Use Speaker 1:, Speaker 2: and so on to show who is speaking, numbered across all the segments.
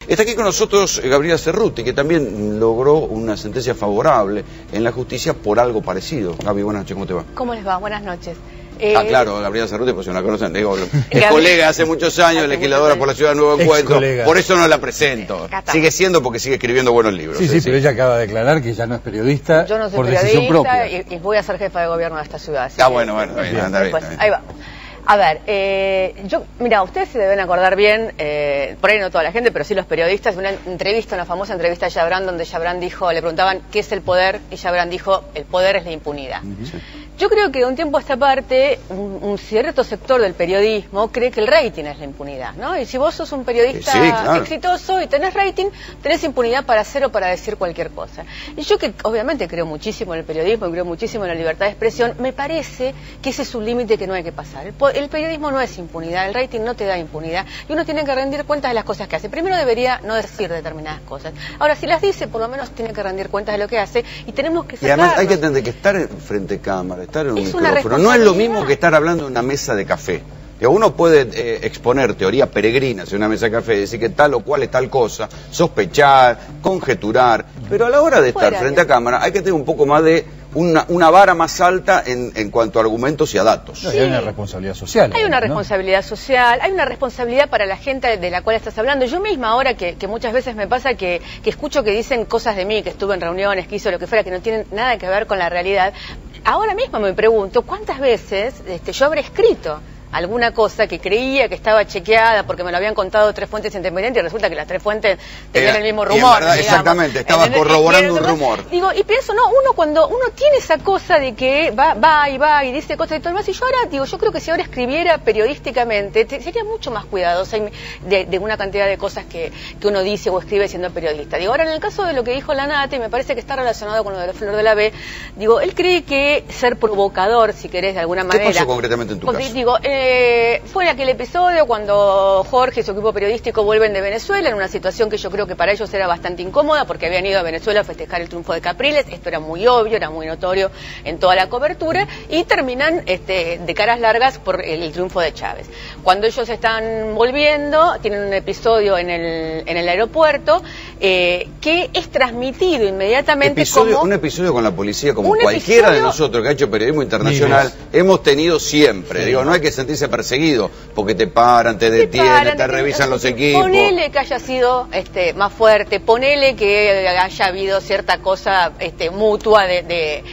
Speaker 1: Está aquí con nosotros Gabriela Cerruti, que también logró una sentencia favorable en la justicia por algo parecido. Gaby, buenas noches, ¿cómo te va?
Speaker 2: ¿Cómo les va? Buenas noches.
Speaker 1: Claro, Gabriela Cerruti, pues si no la conocen, digo, es colega hace muchos años, legisladora por la ciudad de Nuevo Encuentro, por eso no la presento. Sigue siendo porque sigue escribiendo buenos libros.
Speaker 3: Sí, pero ella acaba de declarar que ya no es periodista.
Speaker 2: Yo no soy
Speaker 3: por
Speaker 2: periodista
Speaker 3: decisión propia.
Speaker 2: y voy a ser jefa de gobierno de esta ciudad.
Speaker 1: Bueno, anda bien.
Speaker 2: Ahí va. A ver, mira, ustedes se deben acordar bien, por ahí no toda la gente, pero sí los periodistas, una famosa entrevista a Chabrán, donde Chabrán dijo, le preguntaban ¿qué es el poder? Y Chabrán dijo, el poder es la impunidad. Sí. Yo creo que de un tiempo a esta parte, un cierto sector del periodismo cree que el rating es la impunidad, ¿no? Y si vos sos un periodista exitoso y tenés rating, tenés impunidad para hacer o para decir cualquier cosa. Y yo que obviamente creo muchísimo en el periodismo, creo muchísimo en la libertad de expresión, me parece que ese es un límite que no hay que pasar. El periodismo no es impunidad, el rating no te da impunidad, y uno tiene que rendir cuentas de las cosas que hace. Primero debería no decir determinadas cosas. Ahora, si las dice, por lo menos tiene que rendir cuentas de lo que hace, y tenemos que sacarnos.
Speaker 1: Y además hay que entender que estar frente a cámara, estar en un micrófono, no es lo mismo que estar hablando en una mesa de café. Uno puede exponer teoría peregrinas en una mesa de café, decir que tal o cual es tal cosa, sospechar, conjeturar, pero a la hora de estar frente a cámara hay que tener un poco más de una vara más alta en cuanto a argumentos y a datos.
Speaker 3: Sí. Hay una responsabilidad social.
Speaker 2: Hay una responsabilidad social, hay una responsabilidad para la gente de la cual estás hablando. Yo misma ahora que muchas veces me pasa que escucho que dicen cosas de mí, que estuve en reuniones, que hice lo que fuera, que no tienen nada que ver con la realidad. Ahora mismo me pregunto cuántas veces yo habré escrito alguna cosa que creía que estaba chequeada porque me lo habían contado 3 fuentes independientes y resulta que las 3 fuentes tenían el mismo rumor.
Speaker 1: Verdad, exactamente, estaba corroborando un rumor.
Speaker 2: Digo, y pienso, no, cuando uno tiene esa cosa de que va y dice cosas y todo lo demás, y yo ahora, yo creo que si ahora escribiera periodísticamente, sería mucho más cuidadosa de una cantidad de cosas que uno dice o escribe siendo periodista. Ahora en el caso de lo que dijo la Nata, y me parece que está relacionado con lo de la Flor de la B, él cree que ser provocador, si querés, de alguna manera.
Speaker 1: ¿Qué pasó concretamente en tu caso?
Speaker 2: Fue aquel episodio cuando Jorge y su equipo periodístico vuelven de Venezuela en una situación que yo creo que para ellos era bastante incómoda porque habían ido a Venezuela a festejar el triunfo de Capriles. Esto era muy obvio, era muy notorio en toda la cobertura, y terminan de caras largas por el triunfo de Chávez. Cuando ellos están volviendo, tienen un episodio en el aeropuerto que es transmitido inmediatamente
Speaker 1: un episodio con la policía, como cualquiera de nosotros que ha hecho periodismo internacional hemos tenido siempre. No hay que sentirse perseguido porque te paran, te detienen, te revisan los equipos.
Speaker 2: Ponele que haya sido más fuerte, ponele que haya habido cierta cosa mutua de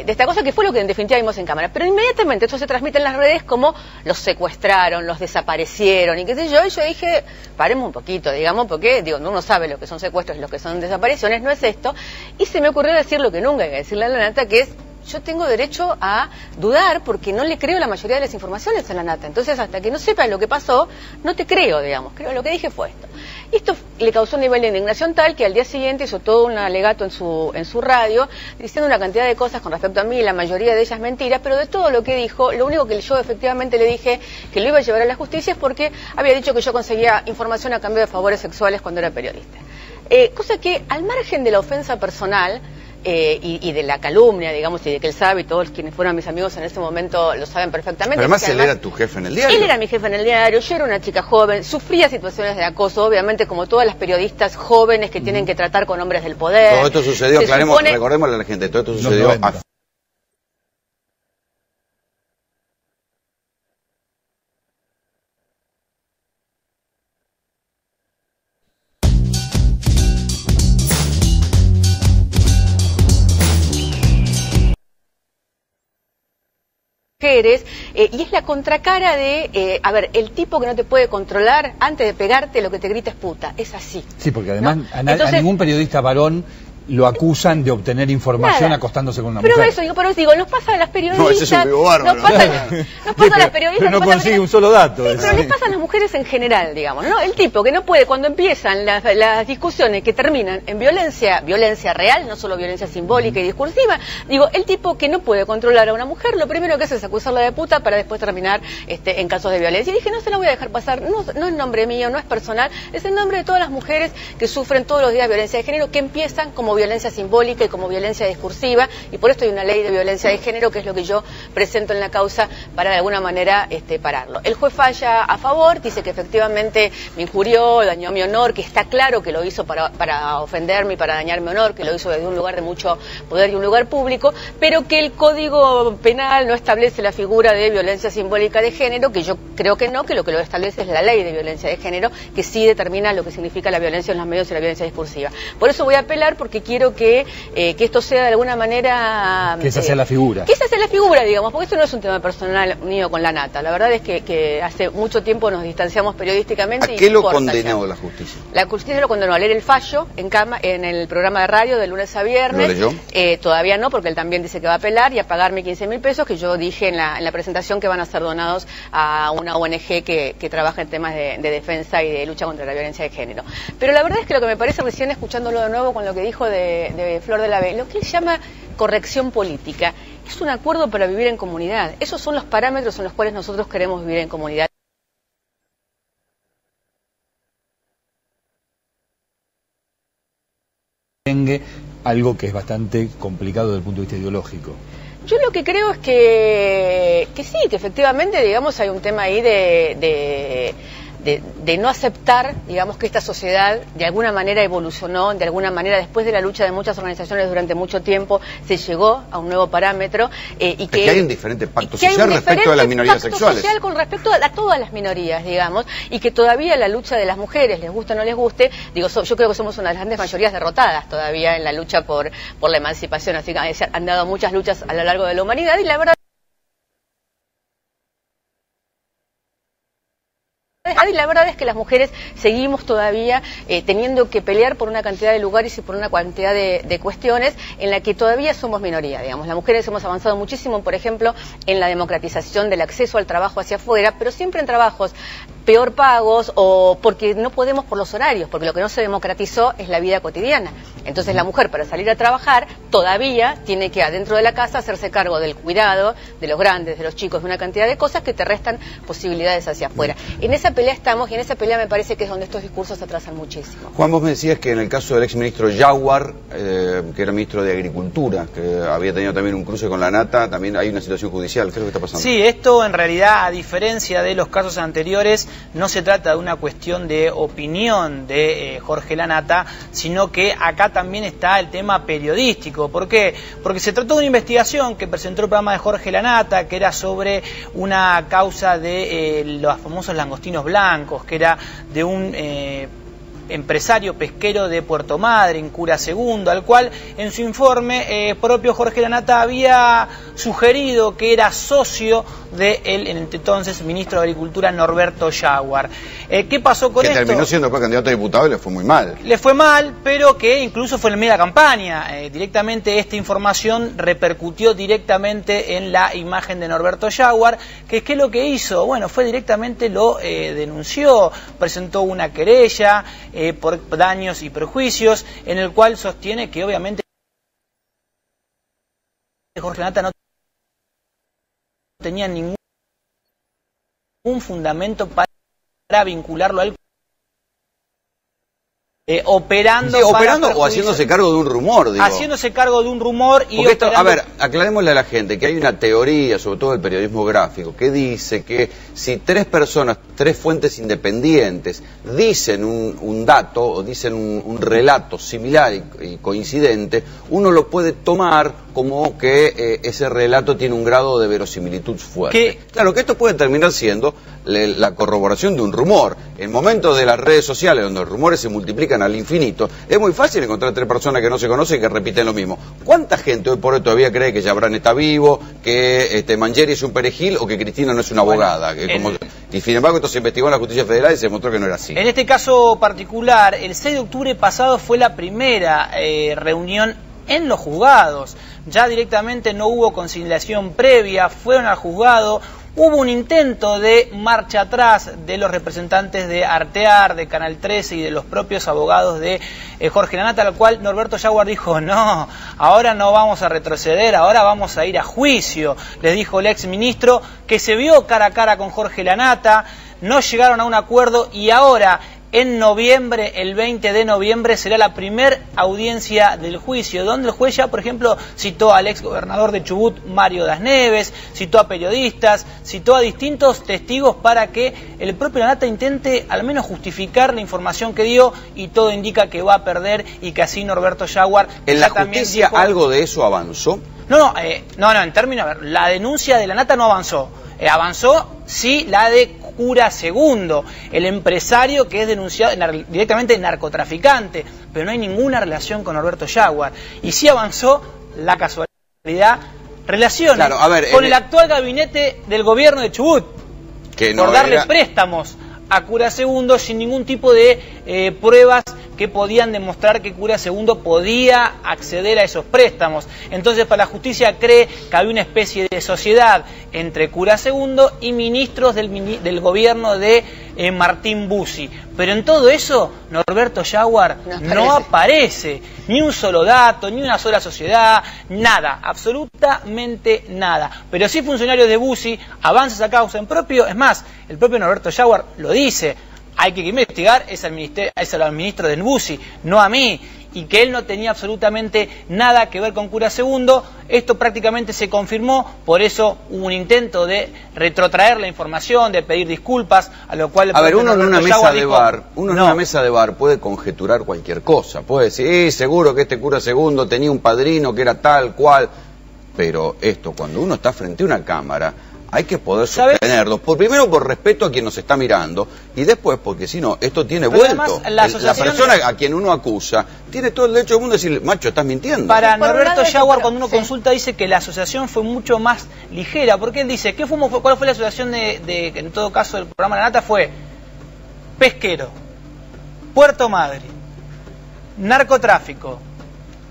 Speaker 2: esta cosa, que fue lo que en definitiva vimos en cámara. Pero inmediatamente esto se transmite en las redes como los secuestraron, los desaparecieron y qué sé yo. Y yo dije, paremos un poquito, digamos, porque uno sabe lo que son secuestros y lo que son desapariciones, no es esto. Y se me ocurrió decir lo que nunca hay que decirle a la Nata, que es: yo tengo derecho a dudar porque no le creo la mayoría de las informaciones a la Nata. Entonces, hasta que no sepa lo que pasó, no te creo, creo lo que dije fue esto. Y esto le causó un nivel de indignación tal que al día siguiente hizo todo un alegato en su radio, diciendo una cantidad de cosas con respecto a mí, la mayoría de ellas mentiras, pero de todo lo que dijo, lo único que yo efectivamente le dije que lo iba a llevar a la justicia es porque había dicho que yo conseguía información a cambio de favores sexuales cuando era periodista. Cosa que, al margen de la ofensa personal, y de la calumnia, y de que él sabe, y todos quienes fueron mis amigos en ese momento lo saben perfectamente.
Speaker 1: Pero además él era tu jefe en el diario.
Speaker 2: Él era mi jefe en el diario, yo era una chica joven, sufría situaciones de acoso, obviamente como todas las periodistas jóvenes que tienen que tratar con hombres del poder.
Speaker 1: Todo esto sucedió, recordémosle a la gente, todo esto sucedió
Speaker 2: y es la contracara de, el tipo que no te puede controlar, antes de pegarte lo que te grita es puta, es así.
Speaker 3: Sí, porque además a ningún periodista varón lo acusan de obtener información acostándose con una mujer.
Speaker 2: Pero eso nos pasa a las periodistas.
Speaker 1: No, ese es un vivo bárbaro.
Speaker 2: Nos pasa a las periodistas.
Speaker 3: Pero no consigue un solo dato.
Speaker 2: Sí, pero les pasa a las mujeres en general, ¿no? El tipo que no puede, cuando empiezan las discusiones que terminan en violencia real, no solo violencia simbólica y discursiva, el tipo que no puede controlar a una mujer, lo primero que hace es acusarla de puta para después terminar en casos de violencia. Y dije, no se la voy a dejar pasar, no es nombre mío, no es personal, es el nombre de todas las mujeres que sufren todos los días violencia de género, que empiezan como violencia simbólica y como violencia discursiva, y por esto hay una ley de violencia de género, que es lo que yo presento en la causa para de alguna manera pararlo. El juez falla a favor, dice que efectivamente me injurió, dañó mi honor, que está claro que lo hizo para ofenderme y para dañar mi honor, que lo hizo desde un lugar de mucho poder y un lugar público, pero que el Código Penal no establece la figura de violencia simbólica de género, que yo creo que no, que lo establece es la ley de violencia de género, que sí determina lo que significa la violencia en los medios y la violencia discursiva. Por eso voy a apelar, porque quiero que esto sea de alguna manera...
Speaker 3: Que esa sea la figura.
Speaker 2: Que esa sea la figura, digamos, porque esto no es un tema personal mío con la Nata. La verdad es que hace mucho tiempo nos distanciamos periodísticamente.
Speaker 1: ¿A qué lo condenó la justicia?
Speaker 2: La justicia lo condenó a leer el fallo en el programa de radio de lunes a viernes.
Speaker 1: ¿Lo leyó?
Speaker 2: Todavía no, porque él también dice que va a apelar, y a pagarme 15.000 pesos, que yo dije en la presentación que van a ser donados a una ONG que trabaja en temas de defensa y de lucha contra la violencia de género. Pero la verdad es que lo que me parece, recién escuchándolo de nuevo con lo que dijo de Flor de la B, lo que él llama corrección política, es un acuerdo para vivir en comunidad. Esos son los parámetros en los cuales nosotros queremos vivir en comunidad.
Speaker 3: Algo que es bastante complicado desde el punto de vista ideológico.
Speaker 2: Yo lo que creo es que sí, que efectivamente, digamos, hay un tema ahí de no aceptar, digamos, que esta sociedad de alguna manera evolucionó, de alguna manera después de la lucha de muchas organizaciones durante mucho tiempo se llegó a un nuevo parámetro, y que
Speaker 1: hay un diferente pacto social respecto a las minorías sexuales.
Speaker 2: Social con respecto a todas las minorías, digamos, y que todavía la lucha de las mujeres, les guste o no les guste, yo creo que somos una de las grandes mayorías derrotadas todavía en la lucha por la emancipación, así que han dado muchas luchas a lo largo de la humanidad, y la verdad es que las mujeres seguimos todavía teniendo que pelear por una cantidad de lugares y por una cantidad de cuestiones en la que todavía somos minoría, digamos. Las mujeres hemos avanzado muchísimo, por ejemplo, en la democratización del acceso al trabajo hacia afuera, pero siempre en trabajos peor pagos, o porque no podemos por los horarios, porque lo que no se democratizó es la vida cotidiana. Entonces la mujer, para salir a trabajar, todavía tiene que adentro de la casa hacerse cargo del cuidado de los grandes, de los chicos, de una cantidad de cosas que te restan posibilidades hacia afuera. En esa pelea estamos, y en esa pelea me parece que es donde estos discursos se atrasan muchísimo.
Speaker 1: Juan, vos me decías que en el caso del exministro Jaguar, que era ministro de Agricultura, que había tenido también un cruce con la Nata, también hay una situación judicial. ¿Qué es lo que está pasando?
Speaker 4: Sí, esto en realidad, a diferencia de los casos anteriores, no se trata de una cuestión de opinión de Jorge La Nata, sino que acá también está el tema periodístico. ¿Por qué? Porque se trató de una investigación que presentó el programa de Jorge La Nata, que era sobre una causa de los famosos langostinos blancos, que era de un empresario pesquero de Puerto Madre, en Cura Segundo, al cual en su informe propio Jorge La Nata había sugerido que era socio de el entonces ministro de Agricultura Norberto Jaguar. ¿Qué pasó con esto? Que
Speaker 1: terminó siendo candidato a diputado y le fue muy mal.
Speaker 4: Le fue mal, pero que incluso fue en media campaña. Directamente esta información repercutió directamente en la imagen de Norberto Jaguar, que ¿qué es lo que hizo? Bueno, fue directamente lo denunció, presentó una querella por daños y perjuicios, en el cual sostiene que obviamente Jorge La Nata no tenía ningún fundamento para vincularlo a él operando
Speaker 1: o haciéndose cargo de un rumor, digo.
Speaker 4: Haciéndose cargo de un rumor y
Speaker 1: porque esto, a ver, aclarémosle a la gente que hay una teoría, sobre todo del periodismo gráfico, que dice que si tres personas, tres fuentes independientes dicen un dato o dicen un relato similar y coincidente, uno lo puede tomar como que ese relato tiene un grado de verosimilitud fuerte. Claro que esto puede terminar siendo la corroboración de un rumor. En momentos de las redes sociales, donde los rumores se multiplican al infinito, es muy fácil encontrar tres personas que no se conocen y que repiten lo mismo. ¿Cuánta gente hoy por hoy todavía cree que Yabrán está vivo, que Mangieri es un perejil o que Cristina no es una abogada? Y sin embargo esto se investigó en la Justicia Federal y se demostró que no era así.
Speaker 4: En este caso particular, el 6 de octubre pasado fue la primera reunión en los juzgados. Ya directamente no hubo conciliación previa, fueron al juzgado. Hubo un intento de marcha atrás de los representantes de Artear, de Canal 13 y de los propios abogados de Jorge La Nata, al cual Norberto Jaguar dijo: no, ahora no vamos a retroceder, ahora vamos a ir a juicio. Les dijo el ex ministro, que se vio cara a cara con Jorge La Nata, no llegaron a un acuerdo y ahora En noviembre, el 20 de noviembre, será la primera audiencia del juicio, donde el juez ya, por ejemplo, citó al ex gobernador de Chubut, Mario Das Neves, citó a periodistas, citó a distintos testigos para que el propio Lanata intente al menos justificar la información que dio, y todo indica que va a perder y que así Norberto Jaguar...
Speaker 1: ¿En la justicia dijo... algo de eso avanzó?
Speaker 4: No, en términos, a ver, la denuncia de Lanata no avanzó. Avanzó, sí, la de Cura Segundo, el empresario que es denunciado directamente narcotraficante, pero no hay ninguna relación con Norberto Jaguar. Y sí avanzó, la casualidad, relaciones con el actual gabinete del gobierno de Chubut, que no por darle préstamos a Cura Segundo sin ningún tipo de pruebas que podían demostrar que Cura Segundo podía acceder a esos préstamos. Entonces, para la justicia cree que había una especie de sociedad entre Cura Segundo y ministros del gobierno de Martín Bussi. Pero en todo eso, Norberto Jaguar no aparece. Ni un solo dato, ni una sola sociedad, nada, absolutamente nada. Pero sí funcionarios de Bussi, avances a causa en propio. Es más, el propio Norberto Jaguar lo dice. Hay que investigar es al ministro de Bussi, no a mí, y que él no tenía absolutamente nada que ver con Cura Segundo. Esto prácticamente se confirmó, por eso hubo un intento de retrotraer la información, de pedir disculpas, a lo cual...
Speaker 1: A ver, uno en una mesa de bar, en una mesa de bar puede conjeturar cualquier cosa, puede decir, seguro que este Cura Segundo tenía un padrino que era tal cual, pero esto, cuando uno está frente a una cámara... hay que poder sostenerlo, primero por respeto a quien nos está mirando, y después porque si no, esto tiene vuelto. La persona a quien uno acusa tiene todo el derecho del mundo de decir, macho, estás mintiendo.
Speaker 4: Para Norberto Jaguar, cuando uno consulta, dice que la asociación fue mucho más ligera, porque él dice, ¿cuál fue la asociación en todo caso, del programa La Nata? Fue pesquero, Puerto Madryn, narcotráfico,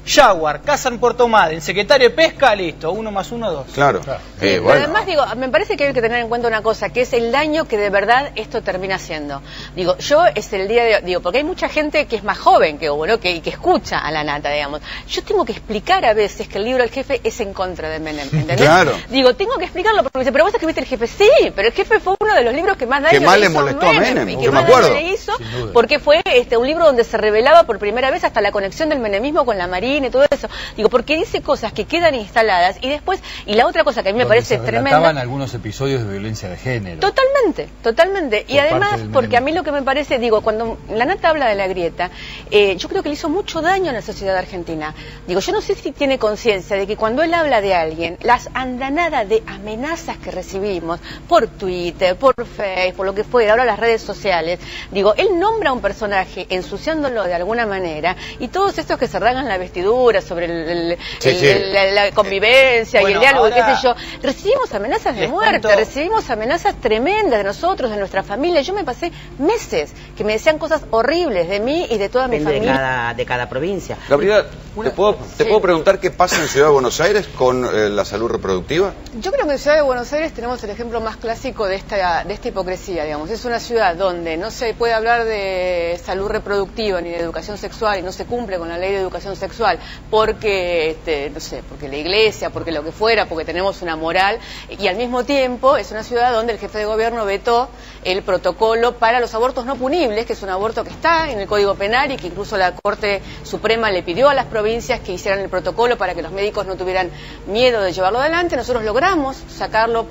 Speaker 4: Jaguar, casa en Puerto Madryn, secretario de Pesca, listo, 1 más 1, 2.
Speaker 1: Claro.
Speaker 2: Sí, bueno. Además, digo, me parece que hay que tener en cuenta una cosa, que es el daño que de verdad esto termina haciendo. Digo, yo es el día de... Digo, porque hay mucha gente que es más joven que uno, que escucha a la Nata, digamos. Yo tengo que explicar a veces que el libro El Jefe es en contra de Menem, ¿entendés?
Speaker 1: Claro.
Speaker 2: Digo, tengo que explicarlo, porque me dice, pero vos escribiste El Jefe. Sí, pero El Jefe fue uno de los libros que más daño
Speaker 1: le hizo le molestó a Menem,
Speaker 2: y que más daño le hizo, porque fue un libro donde se revelaba por primera vez hasta la conexión del menemismo con la Marina y todo eso. Digo, porque dice cosas que quedan instaladas y después, y la otra cosa que a mí me parece tremenda...
Speaker 3: algunos episodios de violencia de género.
Speaker 2: Totalmente. Y además, porque a mí lo que me parece, digo, cuando la Nata habla de la grieta, yo creo que le hizo mucho daño a la sociedad argentina. Digo, yo no sé si tiene conciencia de que cuando él habla de alguien, las andanadas de amenazas que recibimos por Twitter, por Facebook, por lo que fuera, ahora las redes sociales, digo, él nombra a un personaje ensuciándolo de alguna manera, y todos estos que se rasgan la vestidura sobre la convivencia y el diálogo, ahora, qué sé yo, recibimos amenazas de muerte, recibimos amenazas tremendas de nosotros, de nuestra familia. Yo me pasé meses que me decían cosas horribles de mí y de toda mi familia.
Speaker 5: De cada provincia.
Speaker 1: Gabriela, ¿te puedo preguntar qué pasa en Ciudad de Buenos Aires con la salud reproductiva?
Speaker 2: Yo creo que en Ciudad de Buenos Aires tenemos el ejemplo más clásico de esta hipocresía, digamos. Es una ciudad donde no se puede hablar de salud reproductiva ni de educación sexual y no se cumple con la ley de educación sexual porque, no sé, porque la iglesia, porque lo que fuera, porque tenemos una moral, y al mismo tiempo es una ciudad donde el jefe de gobierno vetó el protocolo para los abortos no punibles, que es un aborto que está en el Código Penal y que incluso la Corte Suprema le pidió a las provincias que hicieran el protocolo para que los médicos no tuvieran miedo de llevarlo adelante. Nosotros logramos sacarlo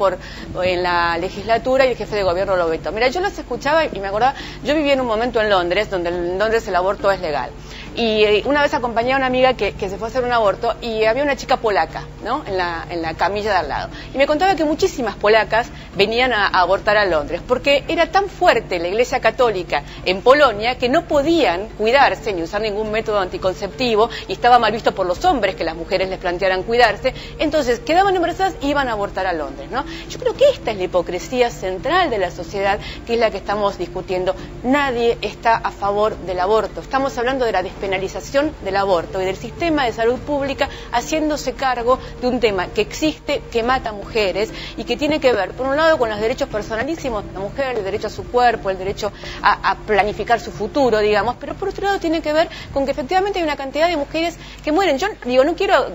Speaker 2: en la legislatura y el jefe de gobierno lo vetó. Mira, yo los escuchaba y me acordaba, yo viví en un momento en Londres, donde en Londres el aborto es legal. Y una vez acompañé a una amiga que se fue a hacer un aborto y había una chica polaca, ¿no?, en la camilla de al lado. Y me contaba que muchísimas polacas venían a abortar a Londres, porque era tan fuerte la Iglesia Católica en Polonia que no podían cuidarse ni usar ningún método anticonceptivo, y estaba mal visto por los hombres que las mujeres les plantearan cuidarse. Entonces quedaban embarazadas y iban a abortar a Londres, ¿no? Yo creo que esta es la hipocresía central de la sociedad, que es la que estamos discutiendo. Nadie está a favor del aborto. Estamos hablando de la despedida penalización del aborto y del sistema de salud pública haciéndose cargo de un tema que existe, que mata mujeres y que tiene que ver, por un lado, con los derechos personalísimos de la mujer, el derecho a su cuerpo, el derecho a planificar su futuro, digamos, pero por otro lado tiene que ver con que efectivamente hay una cantidad de mujeres que mueren. Yo digo, no quiero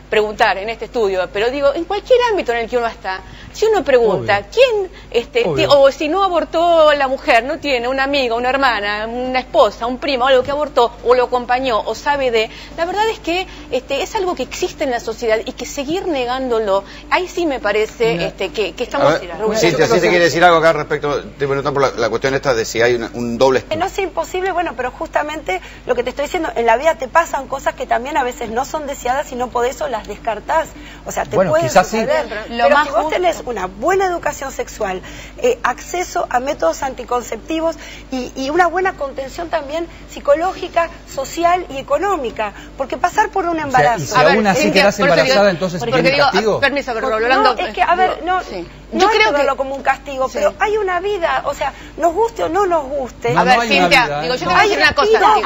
Speaker 2: preguntar en este estudio, pero digo, en cualquier ámbito en el que uno está, si uno pregunta, ¿quién, o si no abortó la mujer, no tiene una amiga, una hermana, una esposa, un primo, algo que abortó, o lo acompañó, o sabe de... La verdad es que es algo que existe en la sociedad y que seguir negándolo, ahí sí me parece que estamos...
Speaker 1: Cintia, ¿sí te quiere decir algo acá respecto? Te pregunto por la cuestión esta de si hay un doble...
Speaker 5: No es imposible, bueno, pero justamente lo que te estoy diciendo, en la vida te pasan cosas que también a veces no son deseadas y no podés o las descartás. O sea, te pueden suceder. Pero si vos tenés una buena educación sexual, acceso a métodos anticonceptivos y una buena contención también psicológica, social y económica, porque pasar por un embarazo...
Speaker 3: O sea, y si aún así quedás embarazada, entonces ¿tiene castigo?
Speaker 2: Permiso, Rolando.
Speaker 5: No, es que, a ver, no creo que verlo como un castigo, pero hay una vida, o sea, nos guste o no nos guste.
Speaker 2: A ver, Cintia, digo, yo te voy a decir una cosa.
Speaker 5: No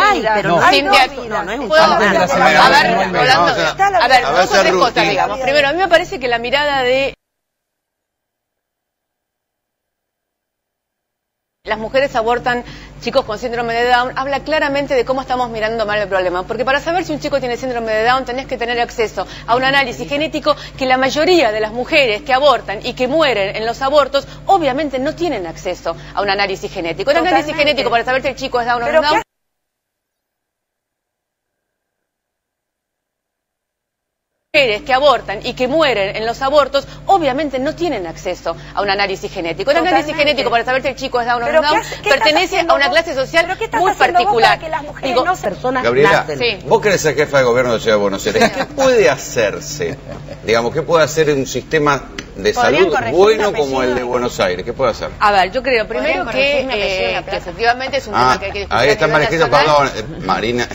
Speaker 5: es un
Speaker 2: A ver, dos o tres cosas, digamos. Primero, a mí me parece que la mirada de las mujeres abortan chicos con síndrome de Down habla claramente de cómo estamos mirando mal el problema, porque para saber si un chico tiene síndrome de Down tenés que tener acceso a un análisis genético que la mayoría de las mujeres que abortan y que mueren en los abortos obviamente no tienen acceso a un análisis genético. El análisis genético para saber si el chico es Down o no es Down mujeres que abortan y que mueren en los abortos obviamente no tienen acceso a un análisis genético. El análisis genético para saber si el chico es Down o no es Down pertenece a una clase social muy particular.
Speaker 5: Digo, personas
Speaker 1: Gabriela, vos querés ser jefa de gobierno de la Ciudad de Buenos Aires. ¿Qué puede hacerse? Digamos, ¿qué puede hacer un sistema de salud bueno como el de Buenos Aires? ¿Qué puede hacer?
Speaker 2: A ver, yo creo primero que efectivamente es un tema que hay que discutir.
Speaker 1: Ahí está mal escrito, perdón, Marina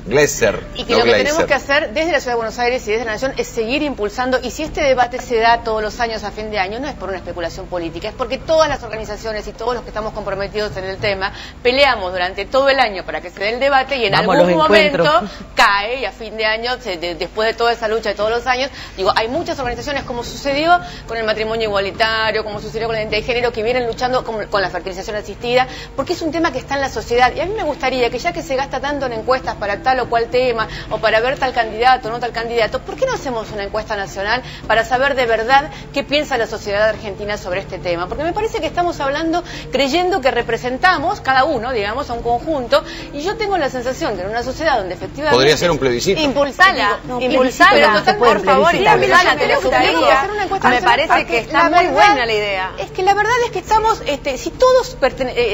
Speaker 1: Glesser.
Speaker 2: Y que lo que tenemos que hacer desde la Ciudad de Buenos Aires y desde la Nación es seguir impulsando, y si este debate se da todos los años a fin de año, no es por una especulación política, es porque todas las organizaciones y todos los que estamos comprometidos en el tema peleamos durante todo el año para que se dé el debate y en algún momento cae y a fin de año, después de toda esa lucha de todos los años, digo, hay muchas organizaciones como sucedió con el matrimonio igualitario, como sucedió con la identidad de género, que vienen luchando con la fertilización asistida, porque es un tema que está en la sociedad y a mí me gustaría que ya que se gasta tanto en encuestas para tal o cual tema o para ver tal candidato o no tal candidato, ¿por qué no hacemos una encuesta nacional para saber de verdad qué piensa la sociedad argentina sobre este tema? Porque me parece que estamos hablando creyendo que representamos, cada uno, digamos, a un conjunto, y yo tengo la sensación que en una sociedad donde efectivamente...
Speaker 1: Podría ser un plebiscito.
Speaker 2: Impulsala, por favor, impulsala, te lo suplico. Hacer una encuesta nacional. Me parece que está muy buena la idea. Es que la verdad es que estamos, si todos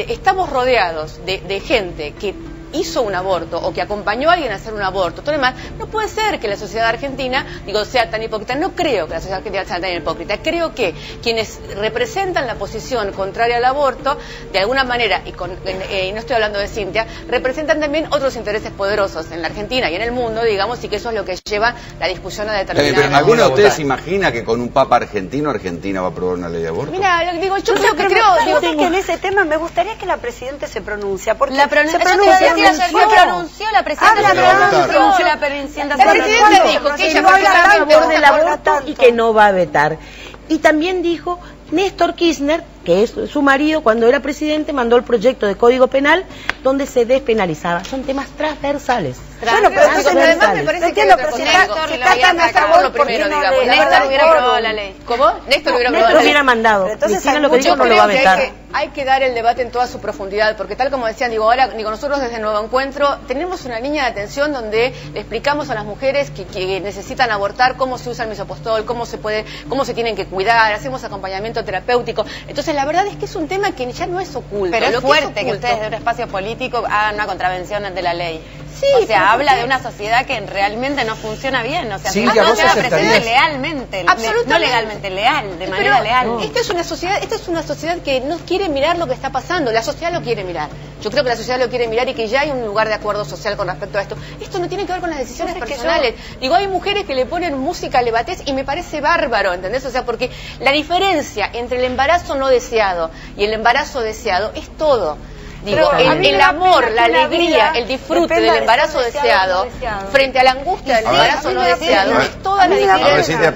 Speaker 2: estamos rodeados de gente que hizo un aborto o que acompañó a alguien a hacer un aborto, todo lo demás, no puede ser que la sociedad argentina, sea tan hipócrita. No creo que la sociedad argentina sea tan hipócrita. Creo que quienes representan la posición contraria al aborto, de alguna manera, y no estoy hablando de Cintia, representan también otros intereses poderosos en la Argentina y en el mundo, digamos, y que eso es lo que lleva la discusión a determinadas...
Speaker 1: Pero ¿alguno de ustedes se imagina que con un papa argentino Argentina va a aprobar una ley de aborto?
Speaker 2: Mira, digo, yo
Speaker 5: creo
Speaker 2: que
Speaker 5: en ese tema me gustaría que la Presidenta se pronuncia, porque
Speaker 2: se pronunció la Presidenta.
Speaker 5: La Presidenta
Speaker 2: dijo que ella
Speaker 6: está a favor del aborto y que no va a vetar. Y también dijo Néstor Kirchner, que es su marido, cuando era presidente, mandó el proyecto de Código Penal donde se despenalizaba. Son temas transversales.
Speaker 2: Bueno, pero además me parece que Néstor hubiera aprobado la ley. ¿Cómo? Néstor
Speaker 6: hubiera mandado.
Speaker 5: Entonces,
Speaker 6: lo que dijo no lo va a vetar.
Speaker 2: Hay que dar el debate en toda su profundidad, porque tal como decían, ahora nosotros desde Nuevo Encuentro tenemos una línea de atención donde le explicamos a las mujeres que necesitan abortar cómo se usa el misoprostol, cómo se tienen que cuidar, hacemos acompañamiento terapéutico. Entonces la verdad es que es un tema que ya no es oculto.
Speaker 7: Pero es fuerte que ustedes de un espacio político hagan una contravención de la ley.
Speaker 2: Sí,
Speaker 7: o sea, habla de una sociedad que realmente no funciona bien. O sea,
Speaker 3: sí,
Speaker 7: no se presente lealmente, no legalmente, de manera leal.
Speaker 2: No. Esta es una sociedad que no quiere mirar lo que está pasando. La sociedad lo quiere mirar. Yo creo que la sociedad lo quiere mirar y que ya hay un lugar de acuerdo social con respecto a esto. Esto no tiene que ver con las decisiones personales. Hay mujeres que le ponen música al Levatés y me parece bárbaro, ¿entendés? O sea, porque la diferencia entre el embarazo no deseado y el embarazo deseado es todo. Digo, el amor, la alegría, el disfrute del embarazo deseado frente a la angustia del embarazo no deseado es toda la diferencia.